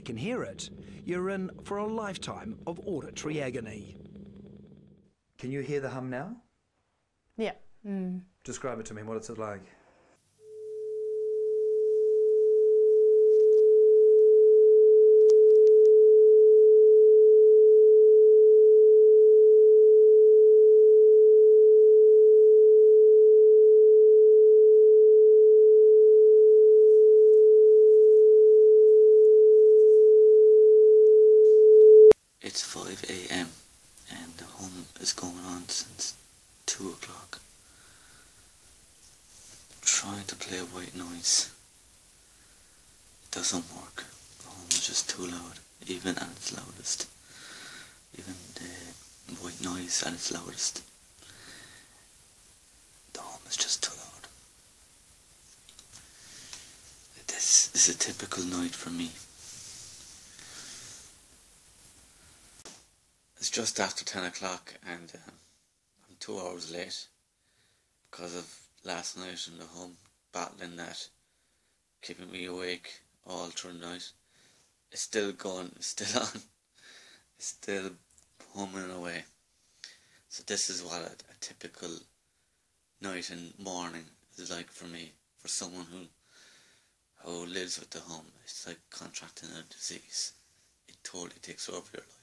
can hear it, you're in for a lifetime of auditory agony. Can you hear the hum now? Yeah. Describe it to me. What's it like? It's 5 a.m. and the hum is going on since 2 o'clock. Trying to play white noise. It doesn't work. The hum is just too loud, even at its loudest. Even the white noise at its loudest. The hum is just too loud. This is a typical night for me. It's just after 10 o'clock and I'm 2 hours late because of last night and the hum battling that, keeping me awake all through the night. It's still going, it's still on, it's still humming away. So this is what a typical night and morning is like for me, for someone who lives with the hum. It's like contracting a disease. It totally takes over your life.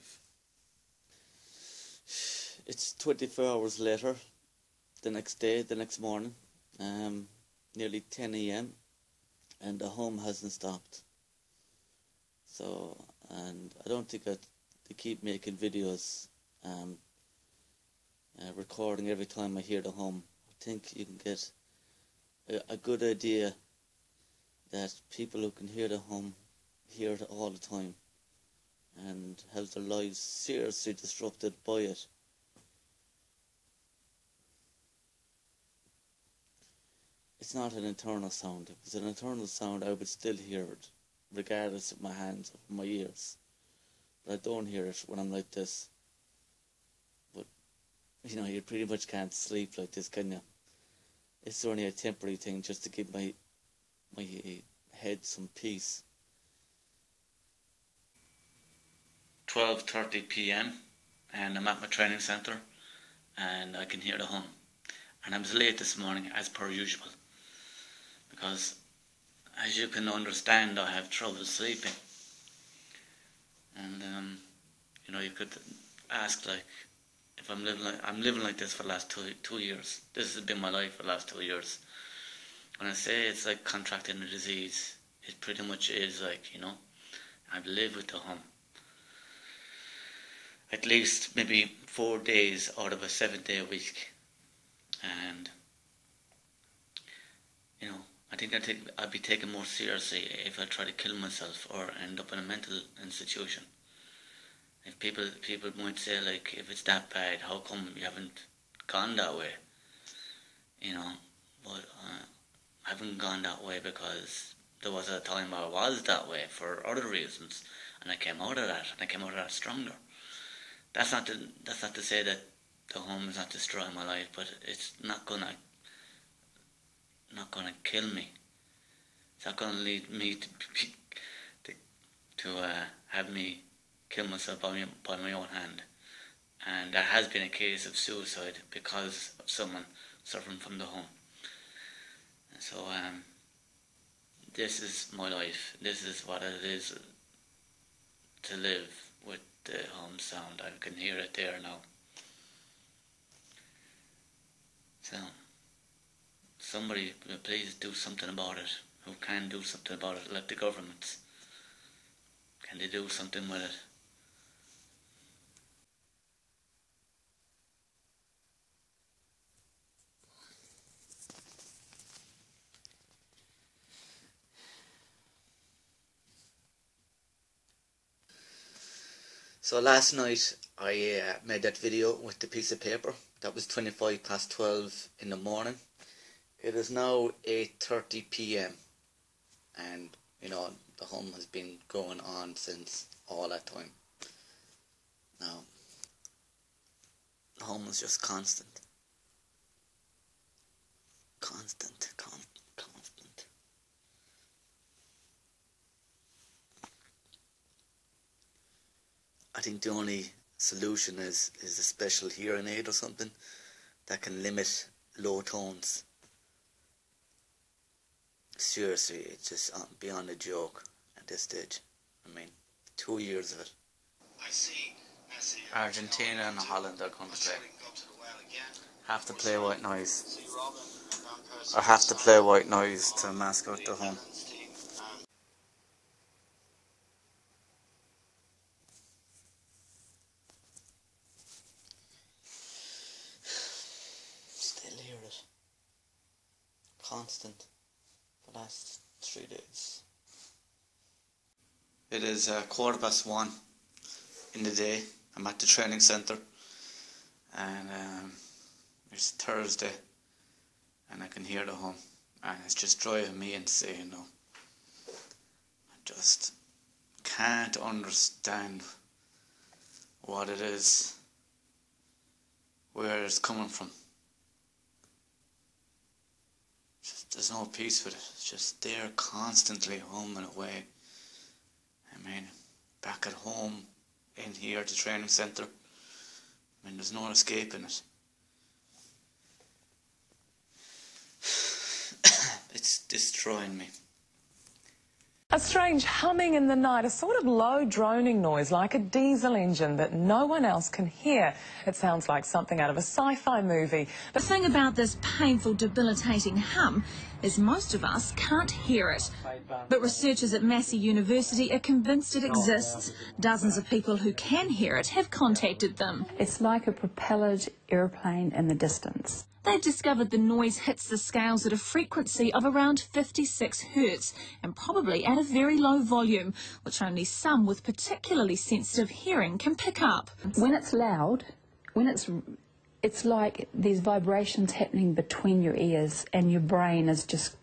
It's 24 hours later, the next day, the next morning, nearly 10 a.m. and the hum hasn't stopped. So, and I don't think they keep making videos, recording every time I hear the hum. I think you can get a good idea that people who can hear the hum hear it all the time and have their lives seriously disrupted by it. It's not an internal sound. If it's an internal sound, I would still hear it, regardless of my hands or my ears. But I don't hear it when I'm like this. But, you know, you pretty much can't sleep like this, can you? It's only a temporary thing just to give my head some peace. 12:30 p.m. and I'm at my training centre and I can hear the hum. And I was late this morning as per usual because, as you can understand, I have trouble sleeping. And you know, you could ask, like, if I'm living like this for the last two years. This has been my life for the last 2 years. When I say it's like contracting a disease, it pretty much is, like, you know, I've lived with the hum. At least maybe 4 days out of a 7-day week. And, you know, I think I'd be taken more seriously if I try to kill myself or end up in a mental institution. If people might say, like, if it's that bad, how come you haven't gone that way? You know, but I haven't gone that way because there was a time I was that way for other reasons, and I came out of that, and I came out of that stronger. That's not to say that the hum is not destroying my life, but it's not gonna kill me. It's not gonna lead me to have me kill myself by my own hand. And there has been a case of suicide because of someone suffering from the hum. So this is my life. This is what it is to live with the hum sound. I can hear it there now. So, somebody please do something about it. Who can do something about it? Like the governments. Can they do something with it? So last night I made that video with the piece of paper. That was 12:25 in the morning. It is now 8:30 p.m. and, you know, the hum has been going on since all that time. Now, the hum is just constant. Constant. think the only solution is a special hearing aid or something that can limit low tones. Seriously, it's just beyond a joke at this stage. I mean, 2 years of it. Argentina and Holland are going to play. Have to play white noise. Or have to play white noise to mask out the home. Still hear it. Constant. The last 3 days. It is 1:15 in the day. I'm at the training centre, and it's Thursday, and I can hear the hum, and it's just driving me insane now. I just can't understand what it is, where it's coming from. There's no peace with it. It's just there constantly humming away. I mean, back at home, in here at the training centre, I mean, there's no escaping it. It's destroying me. A strange humming in the night, a sort of low droning noise like a diesel engine that no one else can hear. It sounds like something out of a sci-fi movie. The thing about this painful, debilitating hum is most of us can't hear it. But researchers at Massey University are convinced it exists. Dozens of people who can hear it have contacted them. It's like a propellered airplane in the distance. They've discovered the noise hits the scales at a frequency of around 56 hertz and probably at a very low volume, which only some with particularly sensitive hearing can pick up. When it's loud, it's like there's vibrations happening between your ears and your brain is just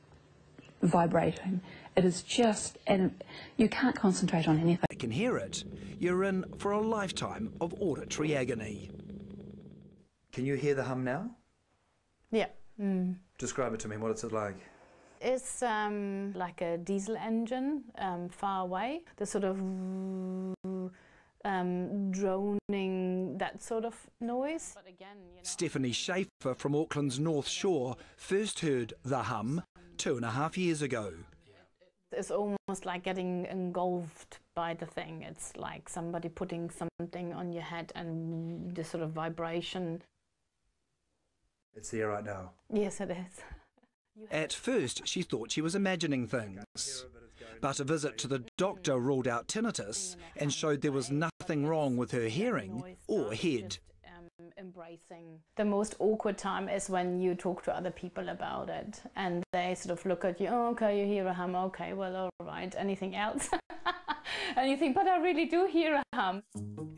vibrating. It is just, and you can't concentrate on anything. I can hear it. You're in for a lifetime of auditory agony. Can you hear the hum now? Yeah. Describe it to me. What is it like? It's like a diesel engine far away. The sort of droning, that sort of noise. But again, Stephanie Schaefer from Auckland's North Shore first heard the hum 2.5 years ago. It's almost like getting engulfed by the thing. It's like somebody putting something on your head and the sort of vibration. It's there right now. Yes, it is. At first, she thought she was imagining things. But a visit to the doctor ruled out tinnitus and showed there was nothing wrong with her hearing or head. Embracing. The most awkward time is when you talk to other people about it and they sort of look at you, oh, okay, you hear a hum, okay, well, all right, anything else? And you think, but I really do hear a hum.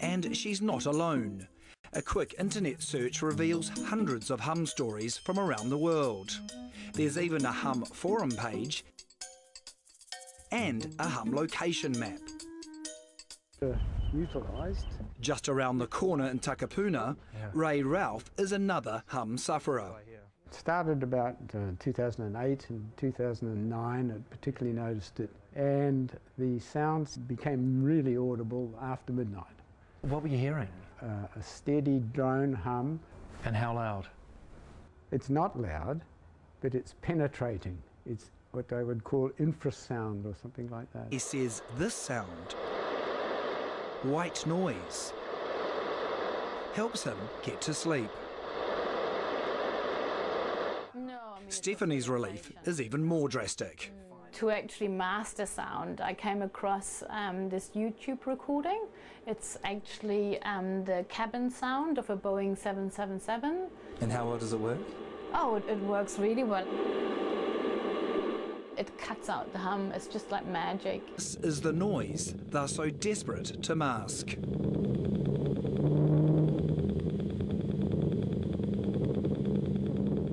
And she's not alone. A quick internet search reveals hundreds of hum stories from around the world. There's even a hum forum page and a hum location map. Utilised. Just around the corner in Takapuna, Ray Ralph is another hum sufferer. It started about 2008 and 2009, I particularly noticed it, and the sounds became really audible after midnight. What were you hearing? A steady drone hum. And how loud? It's not loud, but it's penetrating. It's what I would call infrasound or something like that. He says this sound, white noise, helps him get to sleep. Stephanie's relief is even more drastic. To actually master sound, I came across this YouTube recording. It's actually the cabin sound of a Boeing 777. And how well does it work? Oh, it works really well. It cuts out the hum. It's just like magic. This is the noise they're so desperate to mask.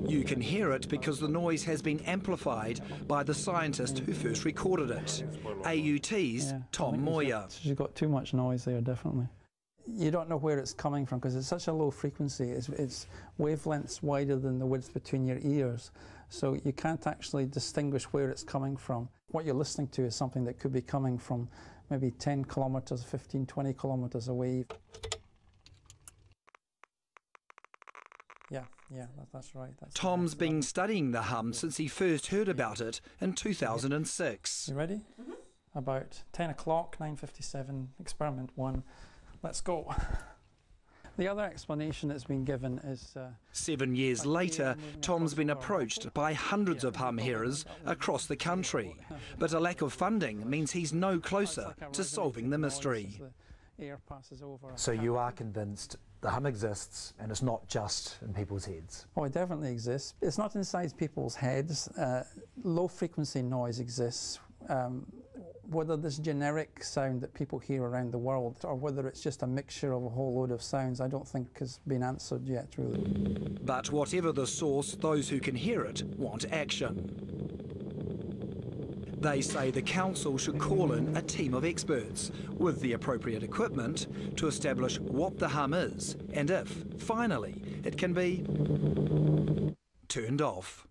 You can hear it because the noise has been amplified by the scientist who first recorded it, AUT's Tom Moyer. She's got too much noise there, definitely. you don't know where it's coming from because it's such a low frequency. It's wavelengths wider than the width between your ears, so you can't actually distinguish where it's coming from. What you're listening to is something that could be coming from maybe 10 kilometres, 15, 20 kilometres away. Yeah, that's right. Tom's been studying the hum since he first heard about it in 2006. You ready? Mm-hmm. About 10 o'clock, 9:57, experiment 1. Let's go. The other explanation that's been given is... 7 years later, Tom's been approached by hundreds of hum hearers across the country, but a lack of funding means he's no closer to solving the mystery. So you are convinced the hum exists and it's not just in people's heads? Oh, it definitely exists. It's not inside people's heads. Low frequency noise exists. Whether this generic sound that people hear around the world or whether it's just a mixture of a whole load of sounds, I don't think has been answered yet, really. But whatever the source, those who can hear it want action. They say the council should call in a team of experts with the appropriate equipment to establish what the hum is and if, finally, it can be turned off.